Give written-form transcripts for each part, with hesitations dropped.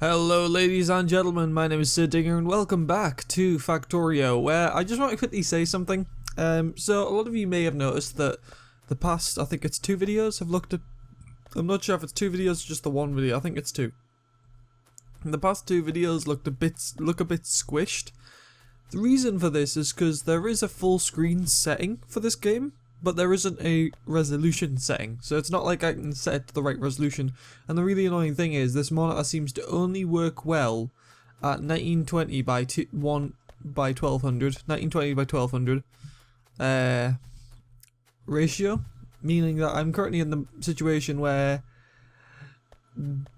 Hello ladies and gentlemen, my name is Dinga and welcome back to Factorio, where I just want to quickly say something. So a lot of you may have noticed that the past, I think it's 2 videos, I've looked at, I'm not sure if it's 2 videos or just the 1 video, I think it's 2. The past 2 videos look a bit squished. The reason for this is because there is a full screen setting for this game, but there isn't a resolution setting, so it's not like I can set it to the right resolution. And the really annoying thing is this monitor seems to only work well at 1920 by 1200, 1920 by 1200 ratio, meaning that I'm currently in the situation where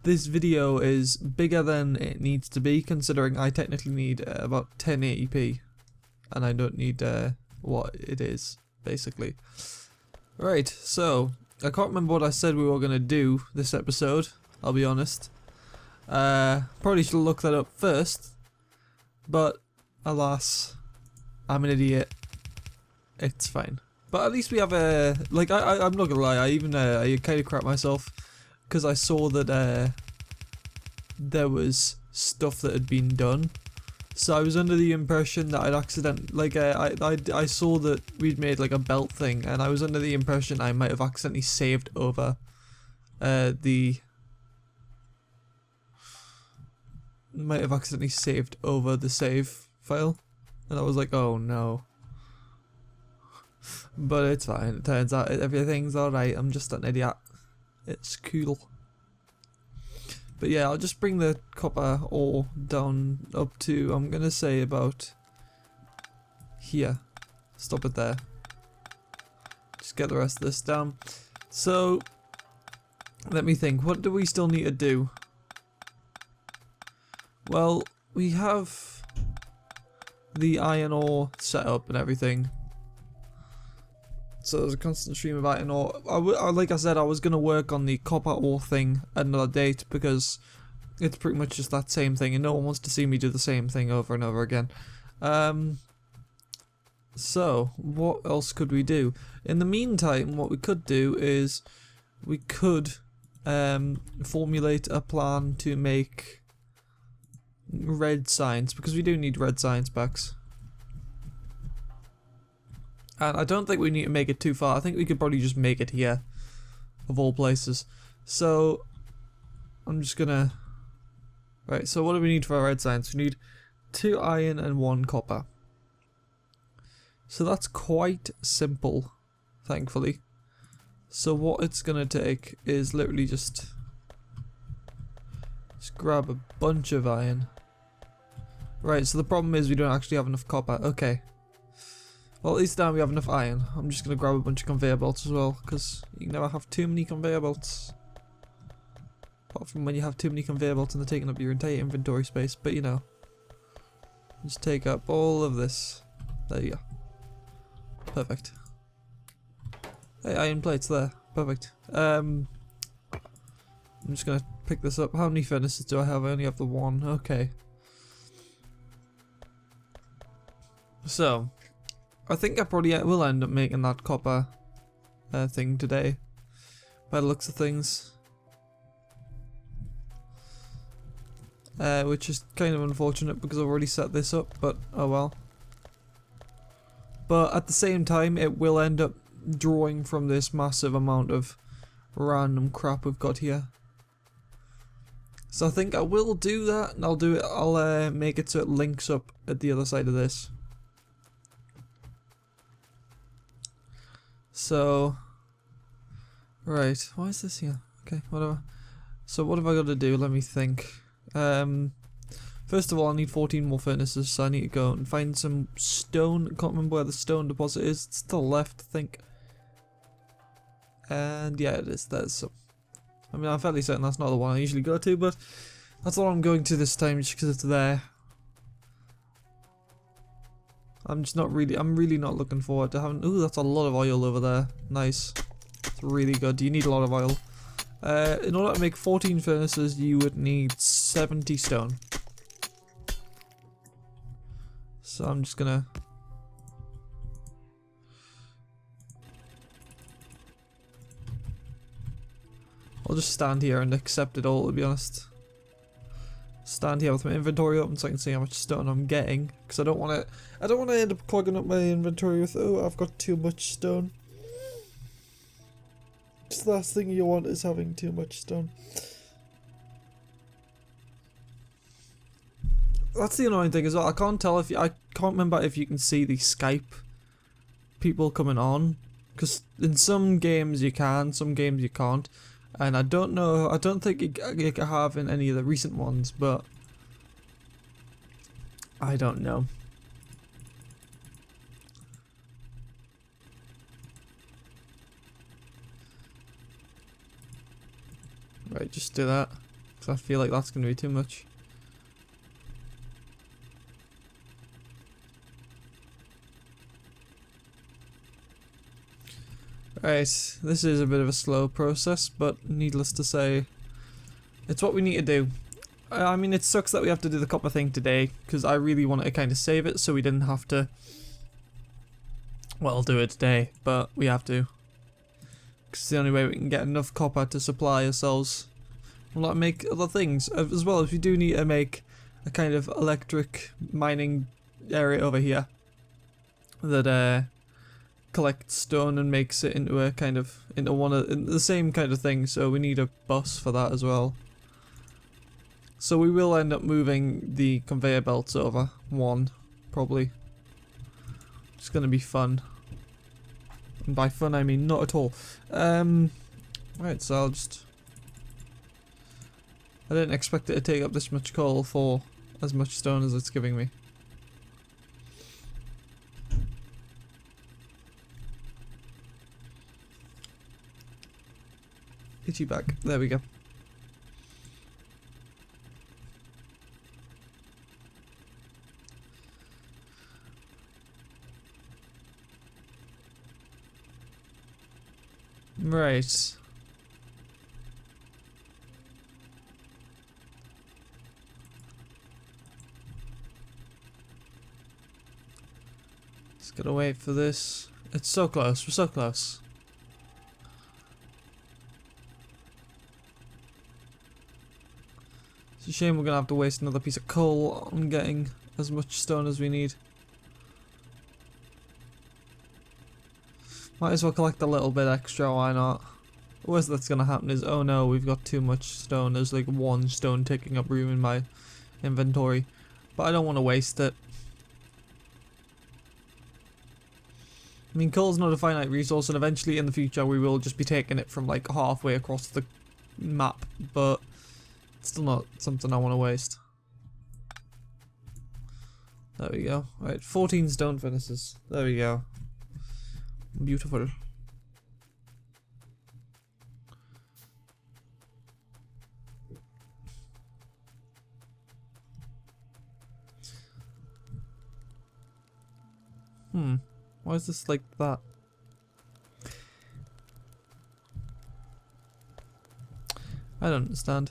this video is bigger than it needs to be, considering I technically need about 1080p, and I don't need what it is, basically. Right, so I can't remember what I said we were going to do this episode, I'll be honest. Probably should look that up first, but alas, I'm an idiot. It's fine. But at least we have a, like, I'm not gonna lie, I kind of crap myself because I saw that there was stuff that had been done. So I was under the impression that I'd I saw that we'd made like a belt thing, and I was under the impression I might have accidentally saved over the save file, and I was like, oh no. But it's fine, it turns out everything's alright, I'm just an idiot. It's cool. But yeah, I'll just bring the copper ore down up to, I'm gonna say about here. Stop it there. Just get the rest of this down. So, let me think, what do we still need to do? Well, we have the iron ore set up and everything. So there's a constant stream of iron ore. Like I said, I was going to work on the copper ore thing at another date because it's pretty much just that same thing and no one wants to see me do the same thing over and over again. So, what else could we do? In the meantime, what we could do is we could formulate a plan to make red signs, because we do need red signs packs. And I don't think we need to make it too far. I think we could probably just make it here, of all places. So, I'm just gonna... Right, so what do we need for our red signs? We need 2 iron and 1 copper. So that's quite simple, thankfully. So what it's gonna take is literally just grab a bunch of iron. Right, so the problem is we don't actually have enough copper. Okay. Well, at least now we have enough iron. I'm just going to grab a bunch of conveyor belts as well, because you can never have too many conveyor belts. Apart from when you have too many conveyor belts and they're taking up your entire inventory space, but you know. Just take up all of this. There you go. Perfect. Hey, iron plates there. Perfect. I'm just going to pick this up. How many furnaces do I have? I only have the 1. Okay. So... I think I probably will end up making that copper thing today, by the looks of things. Which is kind of unfortunate because I've already set this up, but oh well. But at the same time, it will end up drawing from this massive amount of random crap we've got here. So I think I will do that, and I'll make it so it links up at the other side of this. So, right, why is this here? Okay, whatever. So what have I got to do? Let me think. First of all, I need 14 more furnaces, so I need to go and find some stone. I can't remember where the stone deposit is. It's to the left, I think. And yeah, it is. There's some. I mean, I'm fairly certain that's not the one I usually go to, but that's the one I'm going to this time just because it's there. I'm really not looking forward to having... Ooh, that's a lot of oil over there. Nice. It's really good. You need a lot of oil. In order to make 14 furnaces, you would need 70 stone. So I'm just gonna... I'll just stand here and accept it all, to be honest. stand here with my inventory open so I can see how much stone I'm getting, because I don't want to end up clogging up my inventory with, oh, I've got too much stone. It's the last thing you want is having too much stone. That's the annoying thing as well. I can't remember if you can see the Skype people coming on, because in some games you can, some games you can't. And I don't know, I don't think you can have in any of the recent ones, but I don't know. Right, just do that, because I feel like that's going to be too much. Right, this is a bit of a slow process, but needless to say, it's what we need to do. I mean, it sucks that we have to do the copper thing today, because I really wanted to kind of save it so we didn't have to, well, do it today, but we have to. Because it's the only way we can get enough copper to supply ourselves. We'll not make other things, as well as we do need to make a kind of electric mining area over here that collects stone and makes it into a kind of, into the same kind of thing, so we need a bus for that as well. So we will end up moving the conveyor belts over one, probably. It's gonna be fun. And by fun I mean not at all. Right, so I'll just... I didn't expect it to take up this much coal for as much stone as it's giving me. Itchy back. There we go. Right. Just gotta wait for this. It's so close. We're so close. It's a shame we're gonna have to waste another piece of coal on getting as much stone as we need. Might as well collect a little bit extra, why not? The worst that's gonna happen is, oh no, we've got too much stone. There's like one stone taking up room in my inventory. But I don't want to waste it. I mean, coal's not a finite resource, and eventually in the future we will just be taking it from like halfway across the map, but it's still not something I want to waste. There we go. Right, 14 stone furnaces. There we go. Beautiful. Why is this like that? I don't understand.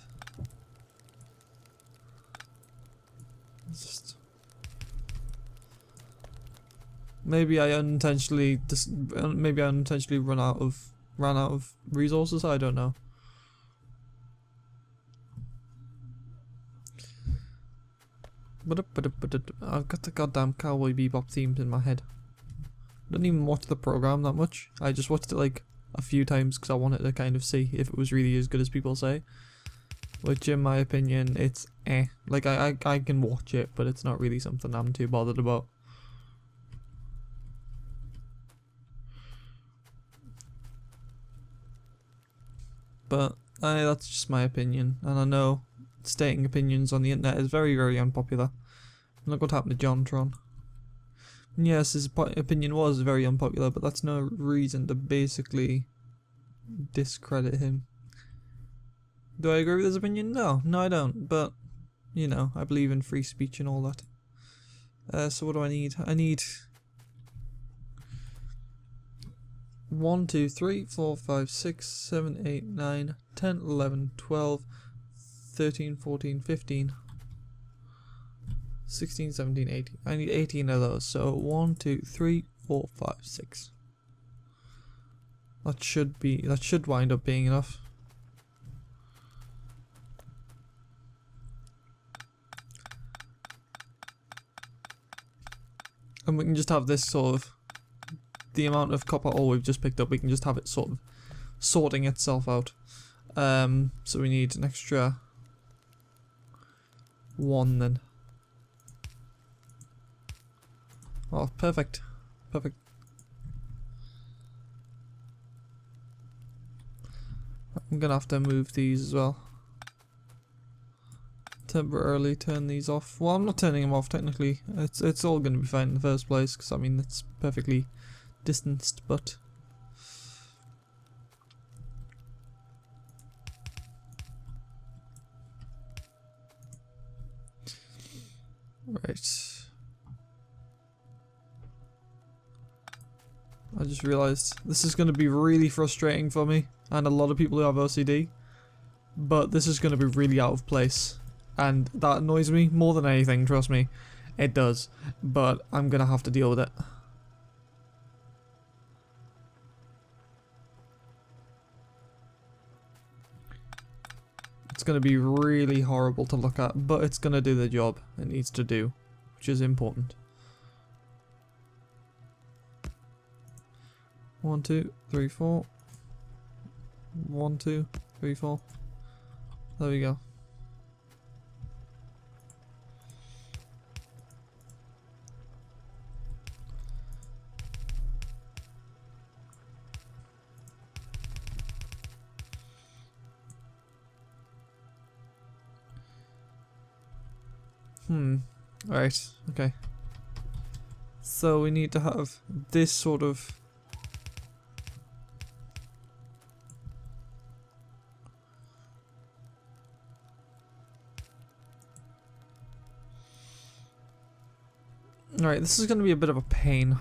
It's just... maybe I unintentionally ran out of resources. I don't know. I've got the goddamn Cowboy Bebop themes in my head. I didn't even watch the program that much. I just watched it like a few times because I wanted to kind of see if it was really as good as people say. Which in my opinion, it's eh. Like I can watch it, but it's not really something I'm too bothered about. But that's just my opinion, and I know stating opinions on the internet is very, very unpopular. Look what happened to JonTron. Yes, his opinion was very unpopular, but that's no reason to basically discredit him. Do I agree with his opinion? No, I don't, but, you know, I believe in free speech and all that. So what do I need? I need 1, 2, 3, 4, 5, 6, 7, 8, 9, 10, 11, 12, 13, 14, 15, 16, 17, 18. I need 18 of those. So 1, 2, 3, 4, 5, 6. That should wind up being enough. And we can just have this sort of, the amount of copper ore we've just picked up, we can just have it sort of sorting itself out. So we need an extra 1 then. Oh, perfect. Perfect. I'm gonna have to move these as well. Temporarily turn these off. Well, I'm not turning them off technically. It's all gonna be fine in the first place, because I mean it's perfectly distanced, but right. I just realised this is going to be really frustrating for me and a lot of people who have OCD, but this is going to be really out of place, and that annoys me more than anything, trust me, it does, but I'm going to have to deal with it. It's going to be really horrible to look at, but it's going to do the job it needs to do, which is important. 1, 2, 3, 4. 1, 2, 3, 4. There we go. Right, okay. So we need to have this sort of Alright, this is going to be a bit of a pain,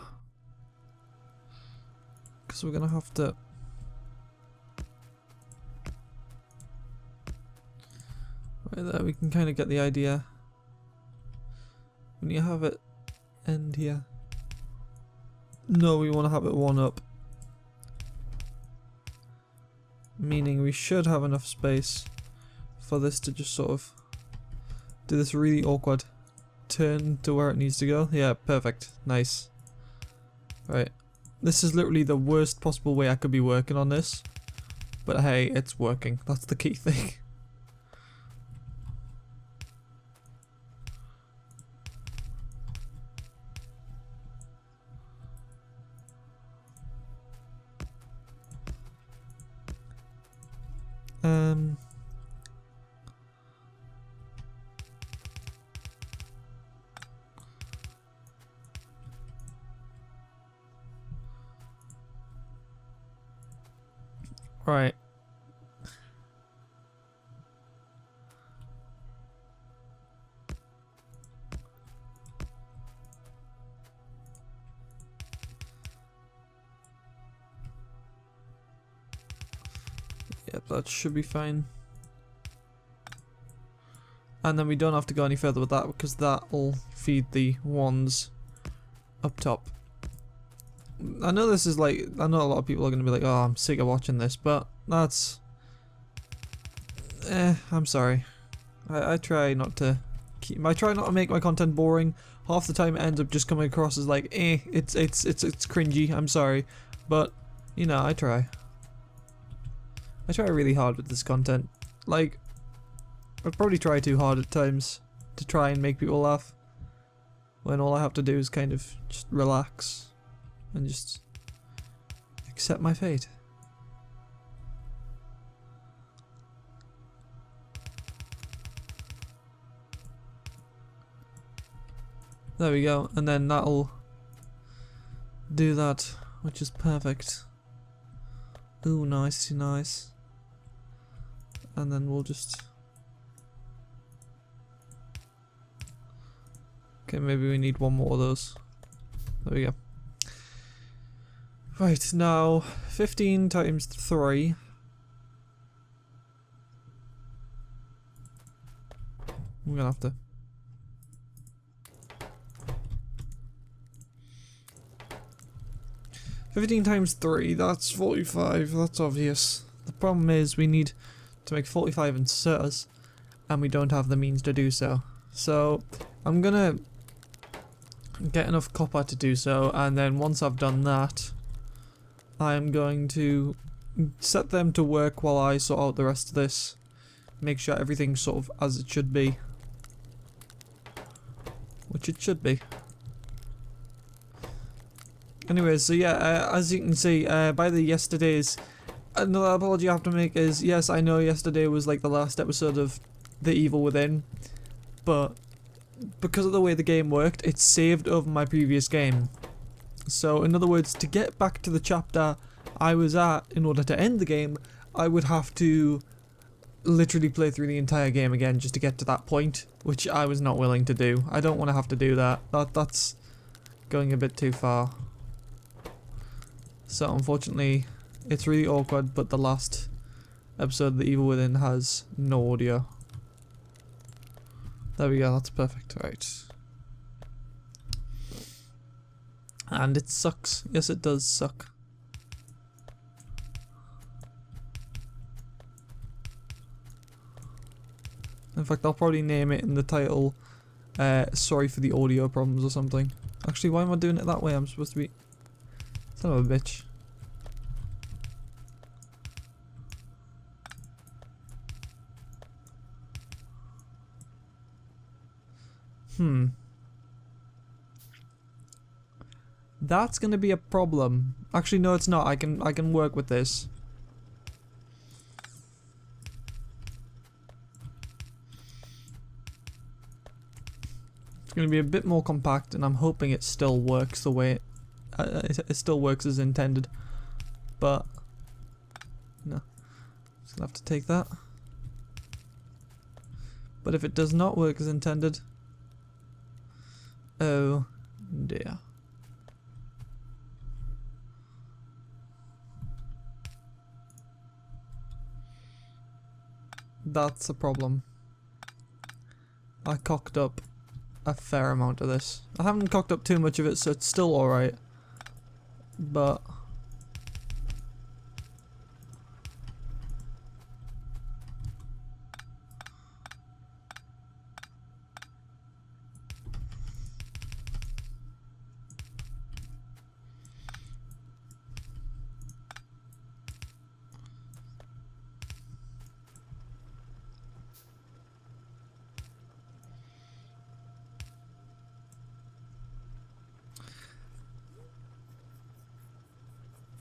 because we're going to have to right there, we can kind of get the idea. When you have it end here, no, we want to have it 1 up, meaning we should have enough space for this to just sort of do this really awkward turn to where it needs to go. Yeah, perfect. Nice. Right. This is literally the worst possible way I could be working on this, but hey, it's working. That's the key thing. Right. Yep, that should be fine. And then we don't have to go any further with that, because that'll feed the ones up top. I know this is like, I know a lot of people are going to be like, oh, I'm sick of watching this, but that's, I'm sorry. I try not to I try not to make my content boring. Half the time it ends up just coming across as like, it's cringy, I'm sorry. But, you know, I try. I try really hard with this content. Like, I probably try too hard at times to try and make people laugh, when all I have to do is kind of just relax and just accept my fate. There we go, and then that'll do that, which is perfect. Ooh, nice, nice. And then we'll just... Okay, maybe we need 1 more of those. There we go. Right, now 15 times 3. I'm gonna have to... $15 times 3, that's 45, that's obvious. The problem is we need to make 45 inserters, and we don't have the means to do so. So, I'm gonna get enough copper to do so, and then once I've done that, I'm going to set them to work while I sort out the rest of this. Make sure everything's sort of as it should be. Which it should be. Anyways, so yeah, as you can see, by the yesterday's... Another apology I have to make is, yes, I know yesterday was like the last episode of The Evil Within, but because of the way the game worked, it saved over my previous game. So, in other words, to get back to the chapter I was at in order to end the game, I would have to literally play through the entire game again just to get to that point, which I was not willing to do. I don't want to have to do that. That's going a bit too far. So, unfortunately, it's really awkward, but the last episode of The Evil Within has no audio. There we go, that's perfect, right. And it sucks. Yes, it does suck. In fact, I'll probably name it in the title, sorry for the audio problems or something. Actually, why am I doing it that way? I'm supposed to be... Son of a bitch. That's gonna be a problem. Actually, no, it's not. I can work with this. It's gonna be a bit more compact, and I'm hoping it still works the way it still works as intended. But no, just gonna have to take that. But if it does not work as intended, oh dear. That's a problem. I cocked up a fair amount of this. I haven't cocked up too much of it, so it's still alright. But...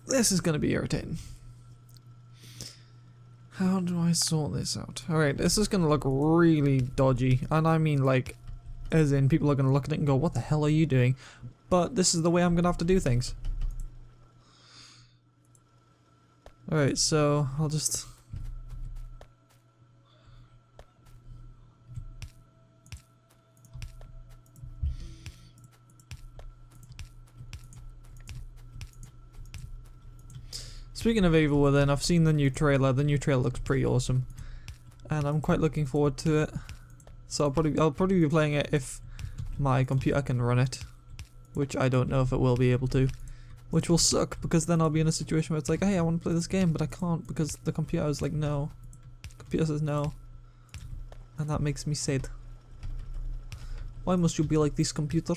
this is going to be irritating. How do I sort this out? Alright, this is going to look really dodgy. And I mean, like, as in people are going to look at it and go, what the hell are you doing? But this is the way I'm going to have to do things. Alright, so I'll just... Speaking of Evil Within, I've seen the new trailer. The new trailer looks pretty awesome, and I'm quite looking forward to it. So I'll probably be playing it if my computer can run it, which I don't know if it will be able to, which will suck because then I'll be in a situation where it's like, hey, I want to play this game, but I can't because the computer is like, no. The computer says no, and that makes me sad. Why must you be like this, computer?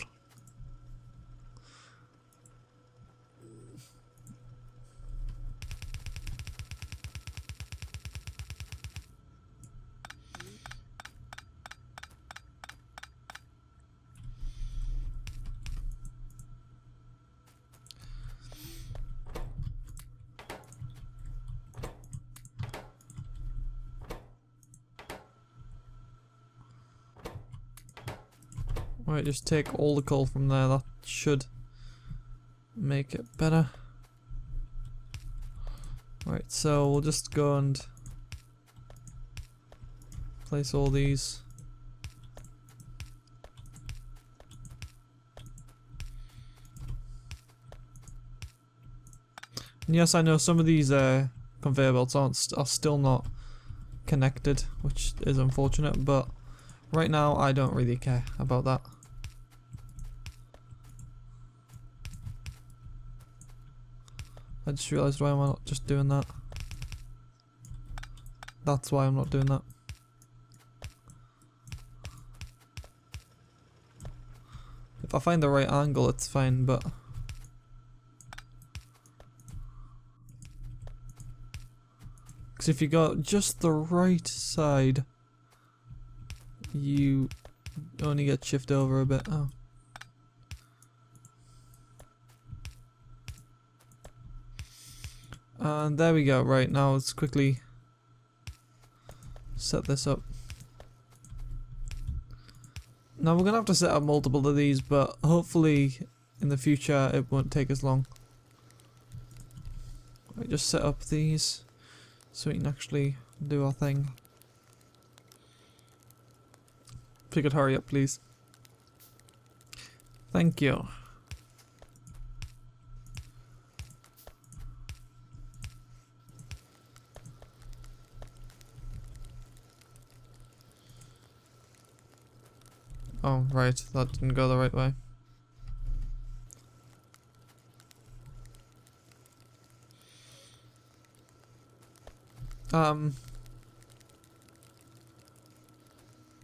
Alright, just take all the coal from there, that should make it better. Alright, so we'll just go and place all these. And yes, I know some of these conveyor belts are still not connected, which is unfortunate, but right now I don't really care about that. I just realised, why am I not just doing that? That's why I'm not doing that. if I find the right angle, it's fine, but... Because if you got just the right side, you only get shift over a bit. Oh. And there we go. Right, now let's quickly set this up. Now we're gonna have to set up multiple of these, but hopefully in the future it won't take as long. I just set up these so we can actually do our thing. If you could hurry up, please. Thank you. Oh, right, that didn't go the right way.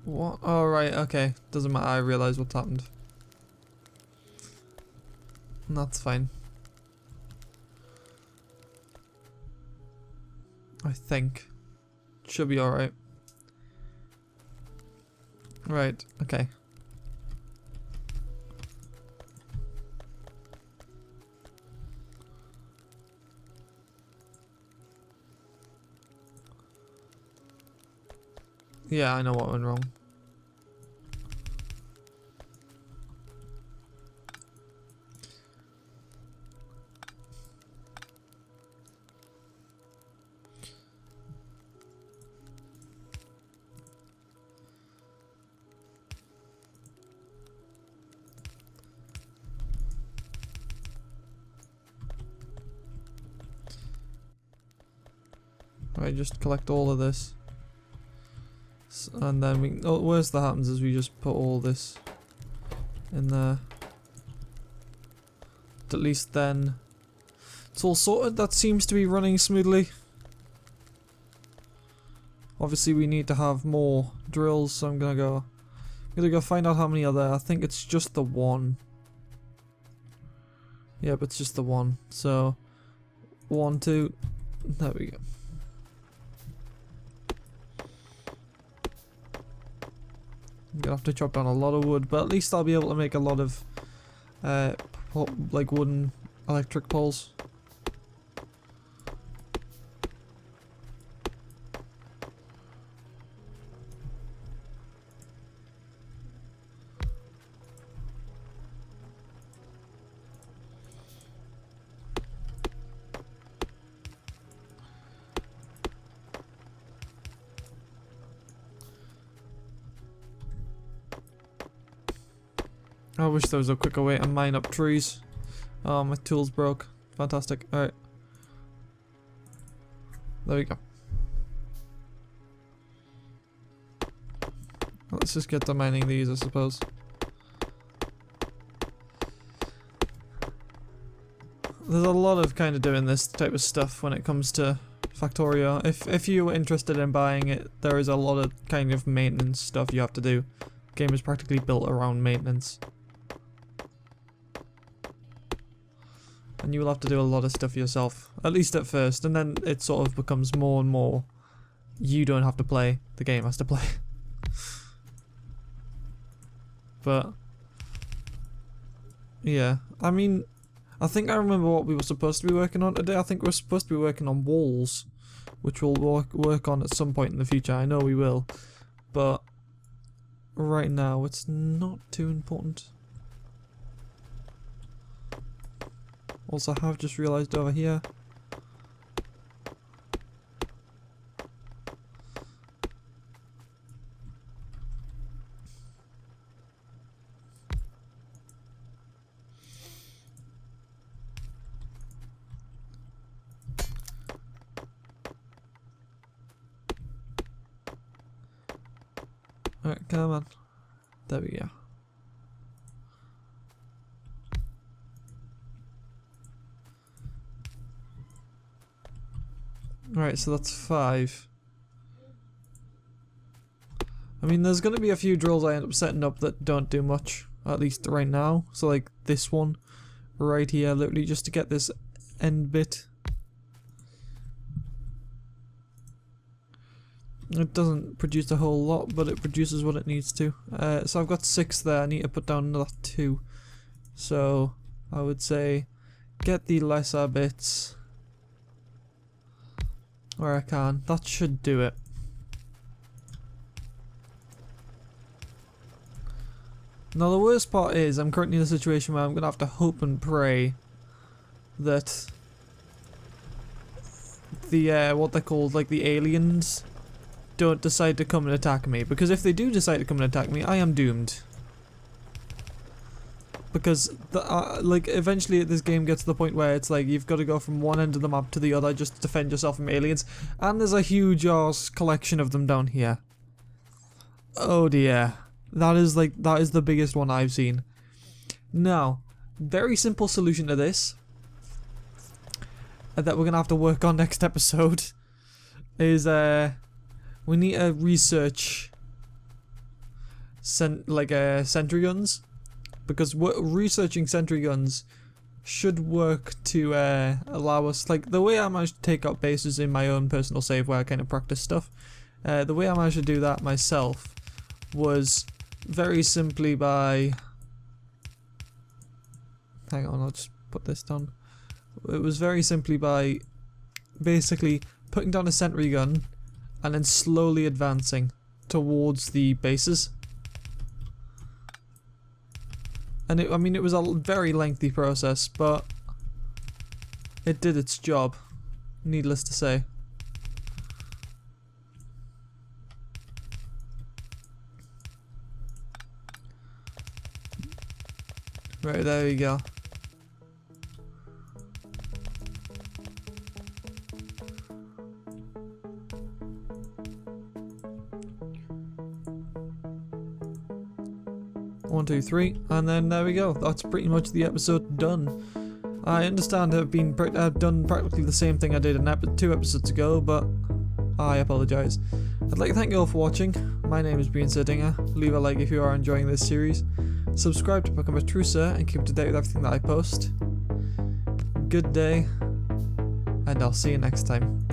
What? Oh, right, okay. Doesn't matter, I realise what's happened. That's fine. I think. Should be alright. Right, okay. Yeah, I know what went wrong. Right, just collect all of this. And then we... Oh, worst that happens is we just put all this in there. At least then it's all sorted. That seems to be running smoothly. Obviously we need to have more drills, so I'm gonna go find out how many are there. I think it's just the one. Yep, it's just the one. So 1, 2, there we go. I'm gonna have to chop down a lot of wood, but at least I'll be able to make a lot of like wooden electric poles. I wish there was a quicker way to mine up trees. Oh, my tools broke. Fantastic. Alright. There we go. Let's just get to mining these, I suppose. There's a lot of kind of doing this type of stuff when it comes to Factorio. If you're interested in buying it, there is a lot of kind of maintenance stuff you have to do. The game is practically built around maintenance. And you will have to do a lot of stuff yourself, at least at first, and then it sort of becomes more and more you don't have to play, the game has to play. But yeah, I mean, I think I remember what we were supposed to be working on today. I think we're supposed to be working on walls, which we'll work on at some point in the future. I know we will, but right now it's not too important. Also, I have just realised over here. Alright, come on. There we go. Right, so that's 5. I mean, there's going to be a few drills I end up setting up that don't do much. at least right now. So like this one right here, literally just to get this end bit. It doesn't produce a whole lot, but it produces what it needs to. So I've got 6 there. I need to put down another 2. So I would say get the lesser bits where I can. That should do it. Now the worst part is I'm currently in a situation where I'm going to have to hope and pray that the what they're called, like the aliens, don't decide to come and attack me, because if they do decide to come and attack me, I am doomed. Because like eventually this game gets to the point where it's like you've got to go from one end of the map to the other just to defend yourself from aliens, and there's a huge ass collection of them down here. Oh dear, that is the biggest one I've seen. Now, very simple solution to this that we're gonna have to work on next episode is we need to research sentry guns, because researching sentry guns should work to allow us, like the way I managed to take out bases in my own personal save where I kind of practice stuff, the way I managed to do that myself was very simply by, hang on, I'll just put this down. It was very simply by basically putting down a sentry gun and then slowly advancing towards the bases. And I mean, it was a very lengthy process, but it did its job, needless to say. Right, there we go. One, two, three, and then there we go. That's pretty much the episode done. I understand I've done practically the same thing I did in 2 episodes ago, but I apologise. I'd like to thank you all for watching. My name is Dinga. Leave a like if you are enjoying this series. Subscribe to become a true sir and keep up to date with everything that I post. Good day, and I'll see you next time.